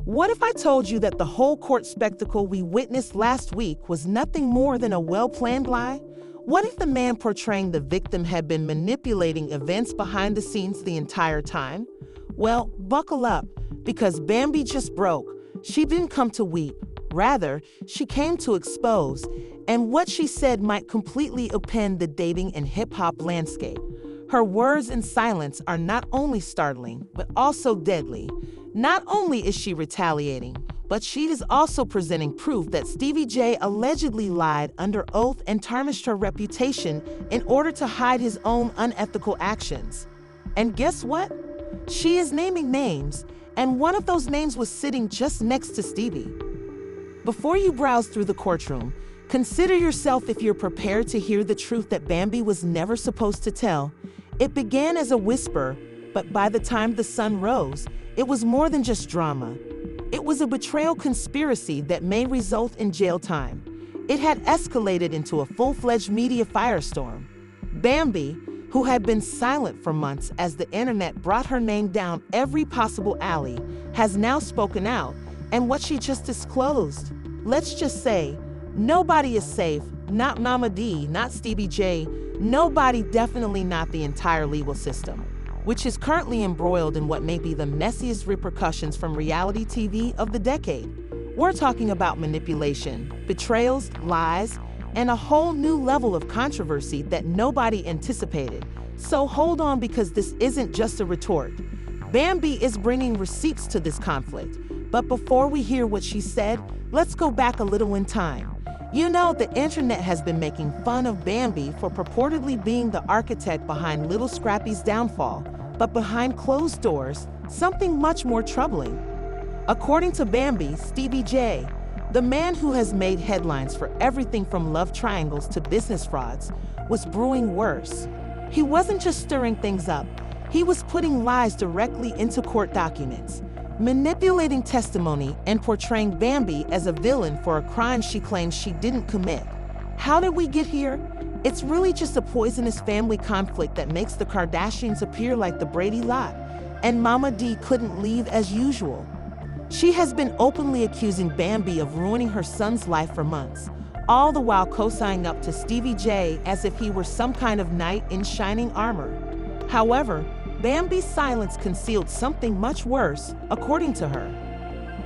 What if I told you that the whole court spectacle we witnessed last week was nothing more than a well-planned lie? What if the man portraying the victim had been manipulating events behind the scenes the entire time? Well, buckle up, because Bambi just broke. She didn't come to weep. Rather, she came to expose, and what she said might completely upend the dating and hip-hop landscape. Her words and silence are not only startling, but also deadly. Not only is she retaliating, but she is also presenting proof that Stevie J allegedly lied under oath and tarnished her reputation in order to hide his own unethical actions. And guess what? She is naming names, and one of those names was sitting just next to Stevie. Before you browse through the courtroom, consider yourself if you're prepared to hear the truth that Bambi was never supposed to tell. It began as a whisper, but by the time the sun rose, it was more than just drama. It was a betrayal conspiracy that may result in jail time. It had escalated into a full-fledged media firestorm. Bambi, who had been silent for months as the internet brought her name down every possible alley, has now spoken out, and what she just disclosed. Let's just say, nobody is safe, not Mama D, not Stevie J, nobody, definitely not the entire legal system, which is currently embroiled in what may be the messiest repercussions from reality TV of the decade. We're talking about manipulation, betrayals, lies, and a whole new level of controversy that nobody anticipated. So hold on, because this isn't just a retort. Bambi is bringing receipts to this conflict. But before we hear what she said, let's go back a little in time. You know, the internet has been making fun of Bambi for purportedly being the architect behind Little Scrappy's downfall. But behind closed doors, something much more troubling. According to Bambi, Stevie J, the man who has made headlines for everything from love triangles to business frauds, was brewing worse. He wasn't just stirring things up, he was putting lies directly into court documents, manipulating testimony and portraying Bambi as a villain for a crime she claims she didn't commit. How did we get here? It's really just a poisonous family conflict that makes the Kardashians appear like the Brady lot, and Mama D couldn't leave as usual. She has been openly accusing Bambi of ruining her son's life for months, all the while co-signing up to Stevie J as if he were some kind of knight in shining armor. However, Bambi's silence concealed something much worse, according to her.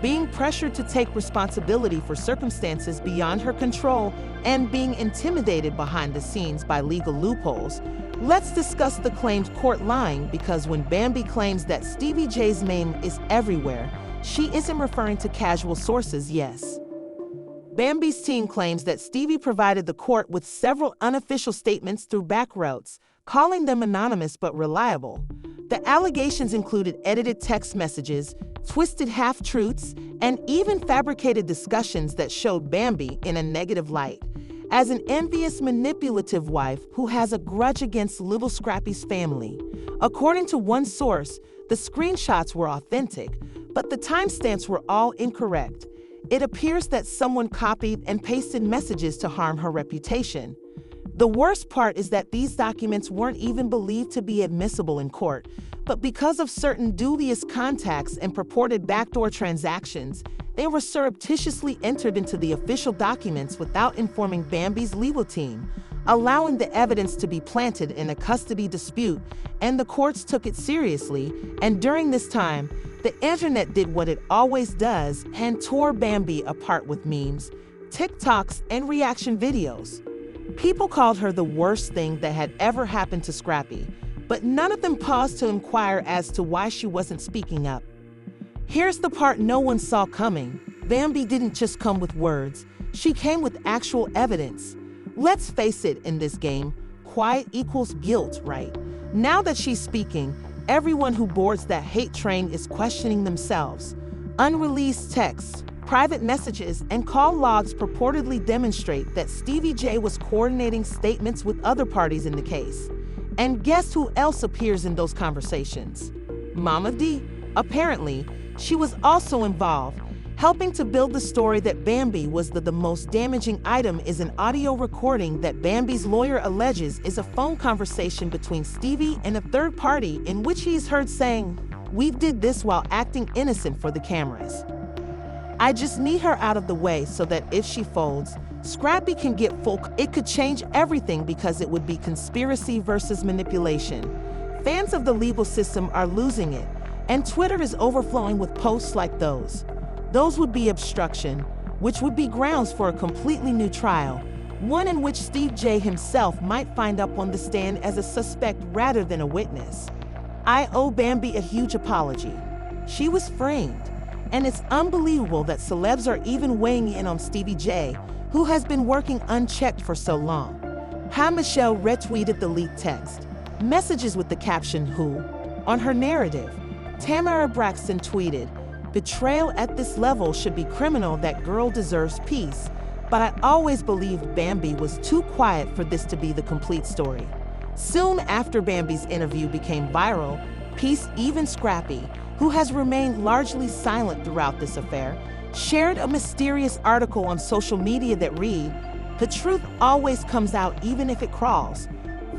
Being pressured to take responsibility for circumstances beyond her control and being intimidated behind the scenes by legal loopholes. Let's discuss the claimed court lying, because when Bambi claims that Stevie J's name is everywhere, she isn't referring to casual sources, yes. Bambi's team claims that Stevie provided the court with several unofficial statements through back routes, calling them anonymous but reliable. The allegations included edited text messages, twisted half-truths, and even fabricated discussions that showed Bambi in a negative light, as an envious, manipulative wife who has a grudge against Little Scrappy's family. According to one source, the screenshots were authentic, but the timestamps were all incorrect. It appears that someone copied and pasted messages to harm her reputation. The worst part is that these documents weren't even believed to be admissible in court, but because of certain dubious contacts and purported backdoor transactions, they were surreptitiously entered into the official documents without informing Bambi's legal team, allowing the evidence to be planted in a custody dispute, and the courts took it seriously. And during this time, the internet did what it always does and tore Bambi apart with memes, TikToks, and reaction videos. People called her the worst thing that had ever happened to Scrappy, but none of them paused to inquire as to why she wasn't speaking up. Here's the part no one saw coming. Bambi didn't just come with words, she came with actual evidence. Let's face it, in this game, quiet equals guilt, right? Now that she's speaking, everyone who boards that hate train is questioning themselves. Unreleased texts, private messages, and call logs purportedly demonstrate that Stevie J was coordinating statements with other parties in the case. And guess who else appears in those conversations? Mama D. Apparently, she was also involved. Helping to build the story that Bambi was the most damaging item is an audio recording that Bambi's lawyer alleges is a phone conversation between Stevie and a third party in which he is heard saying, "We did this while acting innocent for the cameras." I just need her out of the way so that if she folds, Scrappy can get full. It could change everything because it would be conspiracy versus manipulation. Fans of the legal system are losing it, and Twitter is overflowing with posts like those. Those would be obstruction, which would be grounds for a completely new trial, one in which Steve J himself might find up on the stand as a suspect rather than a witness. I owe Bambi a huge apology. She was framed, and it's unbelievable that celebs are even weighing in on Stevie J, who has been working unchecked for so long. How Michelle retweeted the leaked text, messages with the caption "Who?" on her narrative. Tamara Braxton tweeted, "Betrayal at this level should be criminal. That girl deserves peace. But I always believed Bambi was too quiet for this to be the complete story." Soon after Bambi's interview became viral, Peace Even Scrappy, who has remained largely silent throughout this affair, shared a mysterious article on social media that read, "The truth always comes out even if it crawls."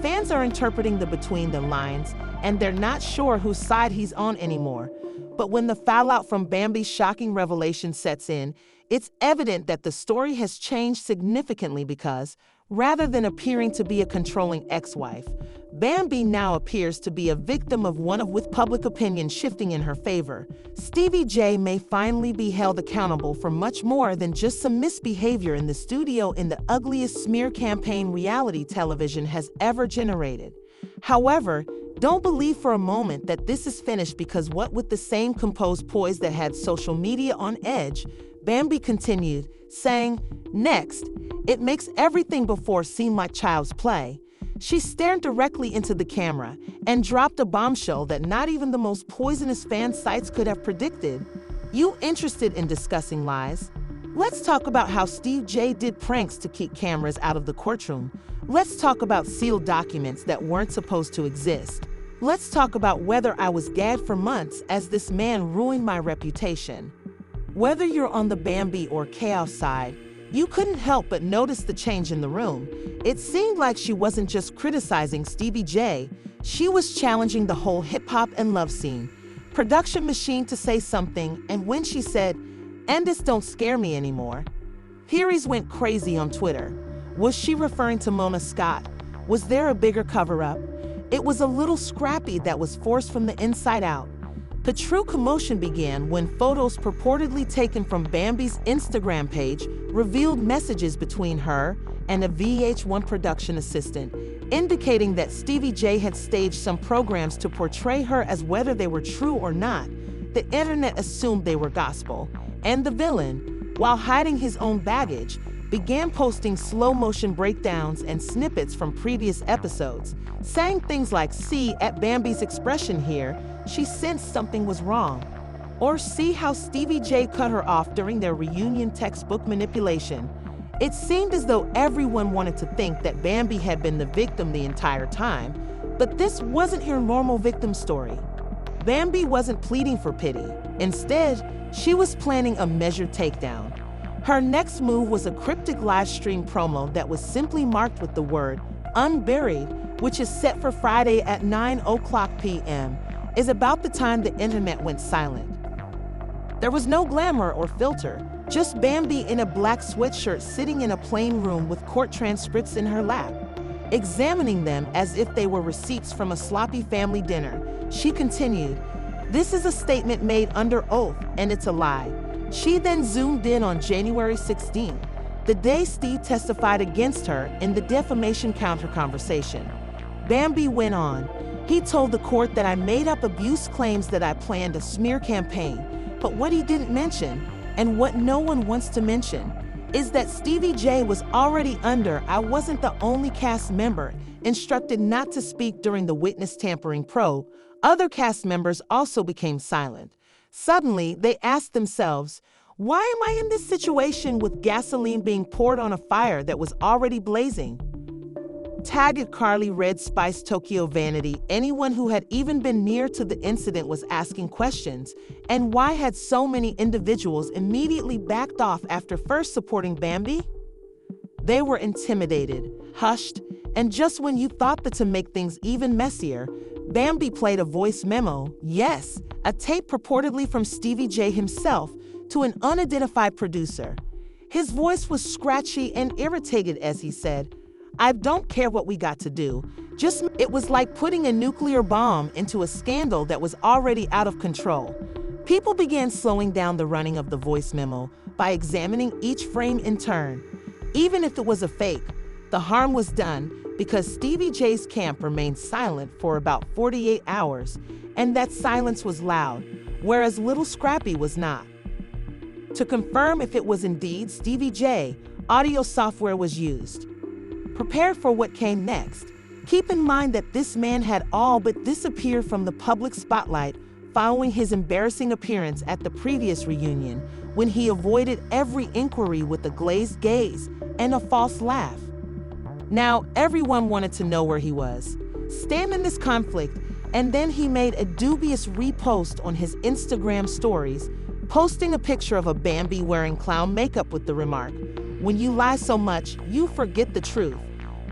Fans are interpreting the between the lines, and they're not sure whose side he's on anymore. But when the fallout from Bambi's shocking revelation sets in, it's evident that the story has changed significantly because, rather than appearing to be a controlling ex-wife, Bambi now appears to be a victim of one with public opinion shifting in her favor. Stevie J may finally be held accountable for much more than just some misbehavior in the studio in the ugliest smear campaign reality television has ever generated. However, don't believe for a moment that this is finished, because what with the same composed poise that had social media on edge, Bambi continued, saying, "Next, it makes everything before seem like child's play." She stared directly into the camera and dropped a bombshell that not even the most poisonous fan sites could have predicted. You interested in discussing lies? Let's talk about how Steve J did pranks to keep cameras out of the courtroom. Let's talk about sealed documents that weren't supposed to exist. Let's talk about whether I was gagged for months as this man ruined my reputation. Whether you're on the Bambi or chaos side, you couldn't help but notice the change in the room. It seemed like she wasn't just criticizing Stevie J, she was challenging the whole hip-hop and love scene. Production machine to say something, and when she said, "And this don't scare me anymore," theories went crazy on Twitter. Was she referring to Mona Scott? Was there a bigger cover-up? It was a little Scrappy that was forced from the inside out. The true commotion began when photos purportedly taken from Bambi's Instagram page revealed messages between her and a VH1 production assistant, indicating that Stevie J had staged some programs to portray her as whether they were true or not. The internet assumed they were gospel, and the villain, while hiding his own baggage, began posting slow-motion breakdowns and snippets from previous episodes, saying things like, "See at Bambi's expression here, she sensed something was wrong," or "See how Stevie J cut her off during their reunion." Textbook manipulation. It seemed as though everyone wanted to think that Bambi had been the victim the entire time, but this wasn't her normal victim story. Bambi wasn't pleading for pity. Instead, she was planning a measured takedown. Her next move was a cryptic live stream promo that was simply marked with the word "Unburied," which is set for Friday at 9:00 p.m., is about the time the internet went silent. There was no glamour or filter, just Bambi in a black sweatshirt sitting in a plain room with court transcripts in her lap. Examining them as if they were receipts from a sloppy family dinner, she continued, "This is a statement made under oath, and it's a lie." She then zoomed in on January 16th, the day Steve testified against her in the defamation counter conversation. Bambi went on, "He told the court that I made up abuse claims, that I planned a smear campaign. But what he didn't mention, and what no one wants to mention, is that Stevie J was already under. I wasn't the only cast member instructed not to speak during the witness tampering probe. Other cast members also became silent. Suddenly, they asked themselves, why am I in this situation with gasoline being poured on a fire that was already blazing?" Tagged Carly Red Spice Tokyo Vanity, anyone who had even been near to the incident was asking questions. And why had so many individuals immediately backed off after first supporting Bambi? They were intimidated, hushed, and just when you thought that to make things even messier, Bambi played a voice memo, yes, a tape purportedly from Stevie J himself, to an unidentified producer. His voice was scratchy and irritated as he said, "I don't care what we got to do. It was like putting a nuclear bomb into a scandal that was already out of control." People began slowing down the running of the voice memo by examining each frame in turn. Even if it was a fake, the harm was done because Stevie J's camp remained silent for about 48 hours, and that silence was loud, whereas Little Scrappy was not. To confirm if it was indeed Stevie J, audio software was used. Prepare for what came next. Keep in mind that this man had all but disappeared from the public spotlight following his embarrassing appearance at the previous reunion, when he avoided every inquiry with a glazed gaze and a false laugh. Now, everyone wanted to know where he was. Stand in this conflict, and then he made a dubious repost on his Instagram stories, posting a picture of a Bambi wearing clown makeup with the remark, "When you lie so much, you forget the truth."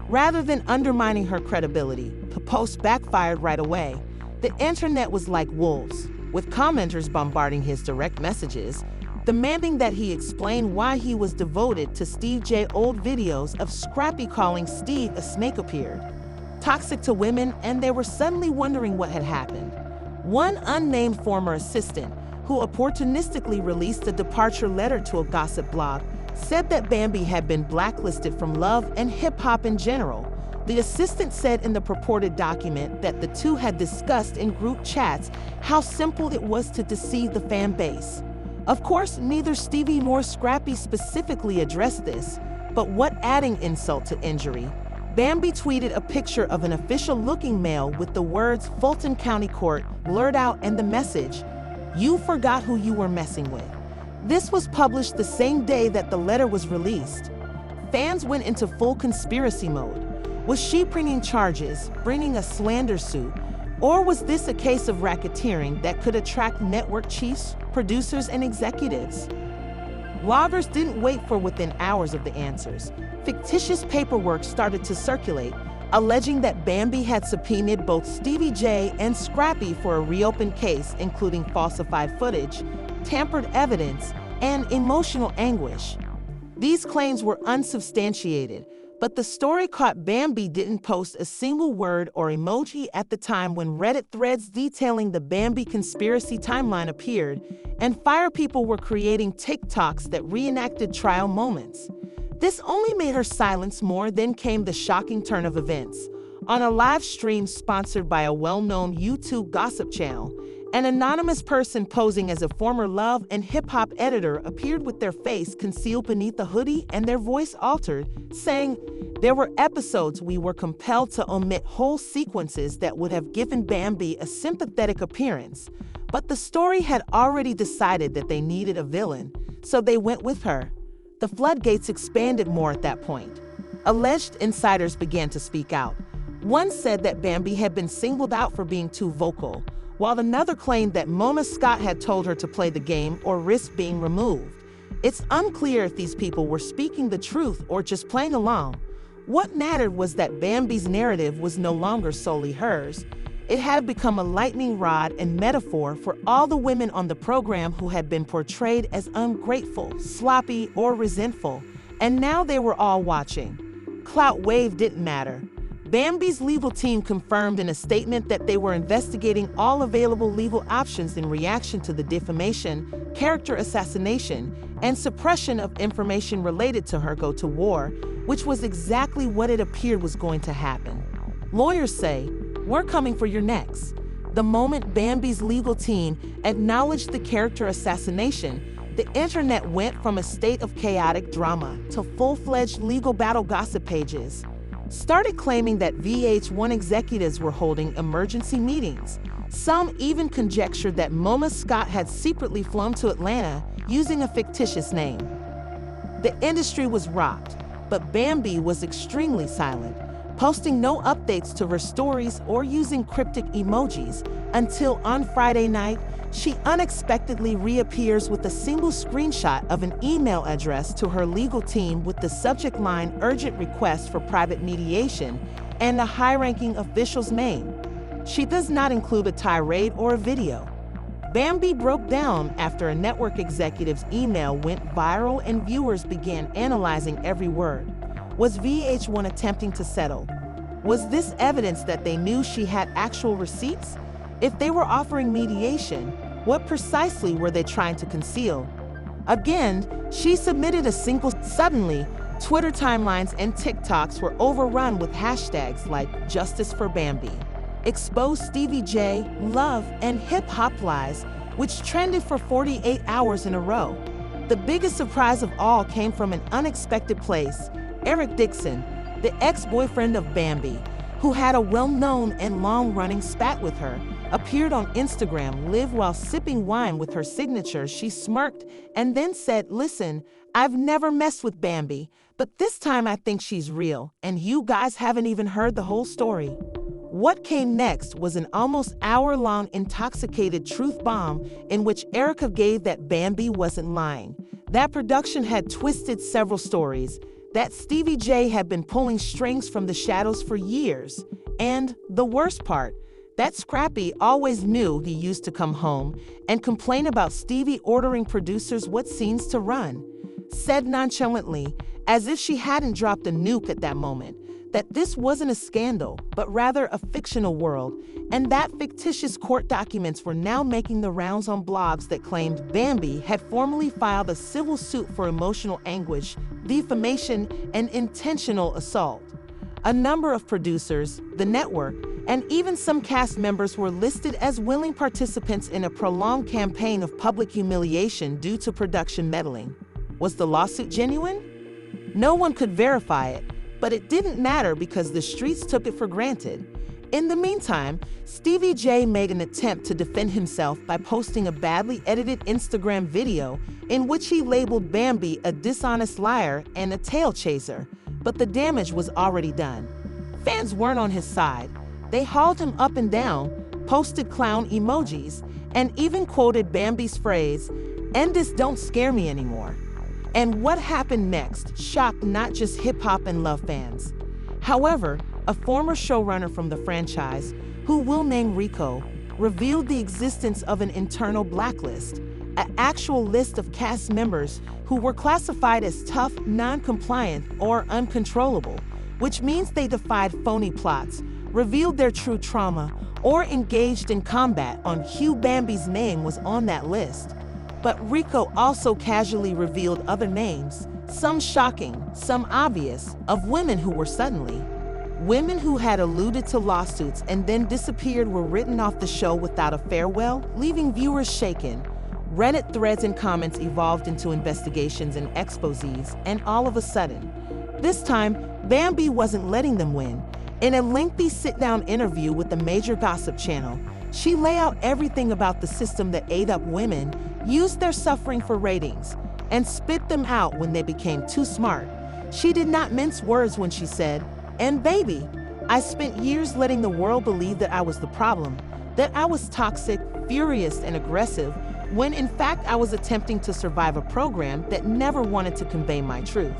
Rather than undermining her credibility, the post backfired right away. The internet was like wolves, with commenters bombarding his direct messages, demanding that he explain why he was devoted to Steve J. Old videos of Scrappy calling Steve a snake appeared toxic to women, and they were suddenly wondering what had happened. One unnamed former assistant, who opportunistically released a departure letter to a gossip blog, said that Bambi had been blacklisted from Love and hip-hop in general. The assistant said in the purported document that the two had discussed in group chats how simple it was to deceive the fan base. Of course, neither Stevie nor Scrappy specifically addressed this, but what adding insult to injury, Bambi tweeted a picture of an official-looking male with the words Fulton County Court blurred out and the message, "You forgot who you were messing with." This was published the same day that the letter was released. Fans went into full conspiracy mode. Was she bringing charges, bringing a slander suit, or was this a case of racketeering that could attract network chiefs, producers, and executives? Bloggers didn't wait for within hours of the answers. Fictitious paperwork started to circulate, alleging that Bambi had subpoenaed both Stevie J and Scrappy for a reopened case, including falsified footage, tampered evidence, and emotional anguish. These claims were unsubstantiated, but the story caught Bambi didn't post a single word or emoji at the time when Reddit threads detailing the Bambi conspiracy timeline appeared, and fire people were creating TikToks that reenacted trial moments. This only made her silence more. Then came the shocking turn of events. On a live stream sponsored by a well-known YouTube gossip channel, an anonymous person posing as a former Love and hip-hop editor appeared with their face concealed beneath a hoodie and their voice altered, saying, "There were episodes we were compelled to omit whole sequences that would have given Bambi a sympathetic appearance, but the story had already decided that they needed a villain, so they went with her." The floodgates expanded more at that point. Alleged insiders began to speak out. One said that Bambi had been singled out for being too vocal, while another claimed that Mona Scott had told her to play the game or risk being removed. It's unclear if these people were speaking the truth or just playing along. What mattered was that Bambi's narrative was no longer solely hers. It had become a lightning rod and metaphor for all the women on the program who had been portrayed as ungrateful, sloppy, or resentful, and now they were all watching. Clout wave didn't matter. Bambi's legal team confirmed in a statement that they were investigating all available legal options in reaction to the defamation, character assassination, and suppression of information related to her go to war, which was exactly what it appeared was going to happen. Lawyers say, "We're coming for your necks." The moment Bambi's legal team acknowledged the character assassination, the internet went from a state of chaotic drama to full-fledged legal battle gossip pages. Started claiming that VH1 executives were holding emergency meetings. Some even conjectured that Mona Scott had secretly flown to Atlanta using a fictitious name. The industry was rocked, but Bambi was extremely silent, posting no updates to her stories or using cryptic emojis until on Friday night, she unexpectedly reappears with a single screenshot of an email address to her legal team with the subject line "Urgent Request for Private Mediation" and a high-ranking official's name. She does not include a tirade or a video. Bambi broke down after a network executive's email went viral and viewers began analyzing every word. Was VH1 attempting to settle? Was this evidence that they knew she had actual receipts? If they were offering mediation, what precisely were they trying to conceal? Again, she submitted a single. Suddenly, Twitter timelines and TikToks were overrun with hashtags like Justice for Bambi, Expose Stevie J, Love, and Hip Hop Lies, which trended for 48 hours in a row. The biggest surprise of all came from an unexpected place. Eric Dixon, the ex-boyfriend of Bambi, who had a well-known and long-running spat with her, appeared on Instagram Live while sipping wine with her signature. She smirked and then said, "Listen, I've never messed with Bambi, but this time I think she's real, and you guys haven't even heard the whole story." What came next was an almost hour-long intoxicated truth bomb in which Erica gave that Bambi wasn't lying. That production had twisted several stories, that Stevie J had been pulling strings from the shadows for years, and the worst part, that Scrappy always knew he used to come home and complain about Stevie ordering producers what scenes to run. Said nonchalantly, as if she hadn't dropped a nuke at that moment, that this wasn't a scandal, but rather a fictional world, and that fictitious court documents were now making the rounds on blogs that claimed Bambi had formally filed a civil suit for emotional anguish, defamation, and intentional assault. A number of producers, the network, and even some cast members were listed as willing participants in a prolonged campaign of public humiliation due to production meddling. Was the lawsuit genuine? No one could verify it, but it didn't matter because the streets took it for granted. In the meantime, Stevie J made an attempt to defend himself by posting a badly edited Instagram video in which he labeled Bambi a dishonest liar and a tail chaser, but the damage was already done. Fans weren't on his side. They hauled him up and down, posted clown emojis, and even quoted Bambi's phrase, "Endis don't scare me anymore." And what happened next shocked not just hip-hop and Love fans. However, a former showrunner from the franchise, who we'll name Rico, revealed the existence of an internal blacklist, an actual list of cast members who were classified as tough, non-compliant, or uncontrollable, which means they defied phony plots, revealed their true trauma, or engaged in combat on Hugh. Bambi's name was on that list. But Rico also casually revealed other names, some shocking, some obvious, of women who were suddenly. Women who had alluded to lawsuits and then disappeared were written off the show without a farewell, leaving viewers shaken. Reddit threads and comments evolved into investigations and exposés, and all of a sudden, this time, Bambi wasn't letting them win. In a lengthy sit-down interview with the major gossip channel, she laid out everything about the system that ate up women, used their suffering for ratings, and spit them out when they became too smart. She did not mince words when she said, "And baby, I spent years letting the world believe that I was the problem, that I was toxic, furious, and aggressive, when in fact I was attempting to survive a program that never wanted to convey my truth.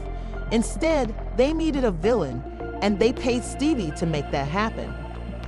Instead, they needed a villain, and they paid Stevie to make that happen."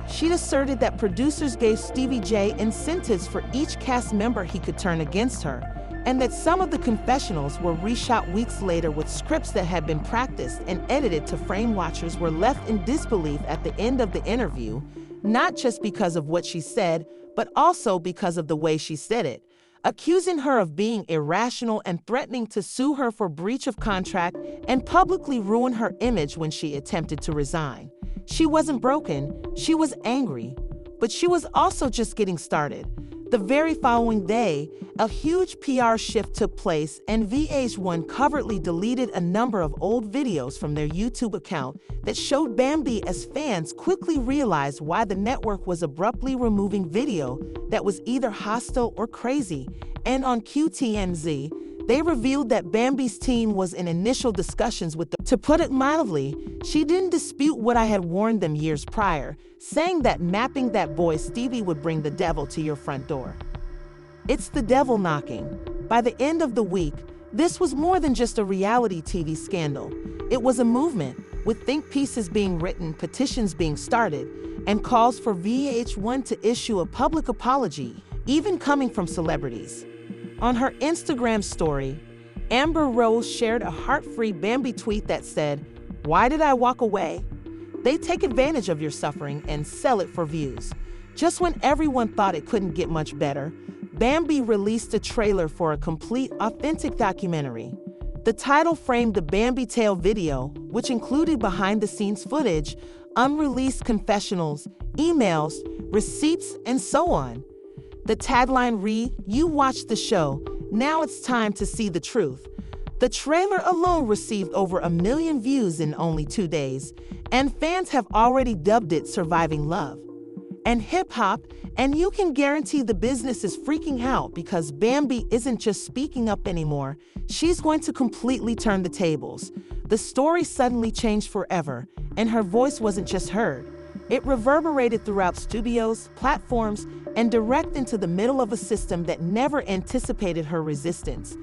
She asserted that producers gave Stevie J incentives for each cast member he could turn against her, and that some of the confessionals were reshot weeks later with scripts that had been practiced and edited to frame. Watchers were left in disbelief at the end of the interview, not just because of what she said, but also because of the way she said it, accusing her of being irrational and threatening to sue her for breach of contract and publicly ruin her image when she attempted to resign. She wasn't broken, she was angry, but she was also just getting started. The very following day, a huge PR shift took place and VH1 covertly deleted a number of old videos from their YouTube account that showed Bambi, as fans quickly realized why the network was abruptly removing video that was either hostile or crazy. And on QTMZ, they revealed that Bambi's team was in initial discussions with them. To put it mildly, she didn't dispute what I had warned them years prior, saying that mapping that boy Stevie would bring the devil to your front door. It's the devil knocking. By the end of the week, this was more than just a reality TV scandal. It was a movement, with think pieces being written, petitions being started, and calls for VH1 to issue a public apology. even coming from celebrities. On her Instagram story, Amber Rose shared a heart-free Bambi tweet that said, "Why did I walk away? They take advantage of your suffering and sell it for views." Just when everyone thought it couldn't get much better, Bambi released a trailer for a complete, authentic documentary. The title framed the Bambi Tale video, which included behind-the-scenes footage, unreleased confessionals, emails, receipts, and so on. The tagline read, "You watched the show, now it's time to see the truth." The trailer alone received over 1 million views in only 2 days, and fans have already dubbed it Surviving Love and hip-hop, and you can guarantee the business is freaking out because Bambi isn't just speaking up anymore, she's going to completely turn the tables. The story suddenly changed forever, and her voice wasn't just heard. It reverberated throughout studios, platforms, and direct into the middle of a system that never anticipated her resistance.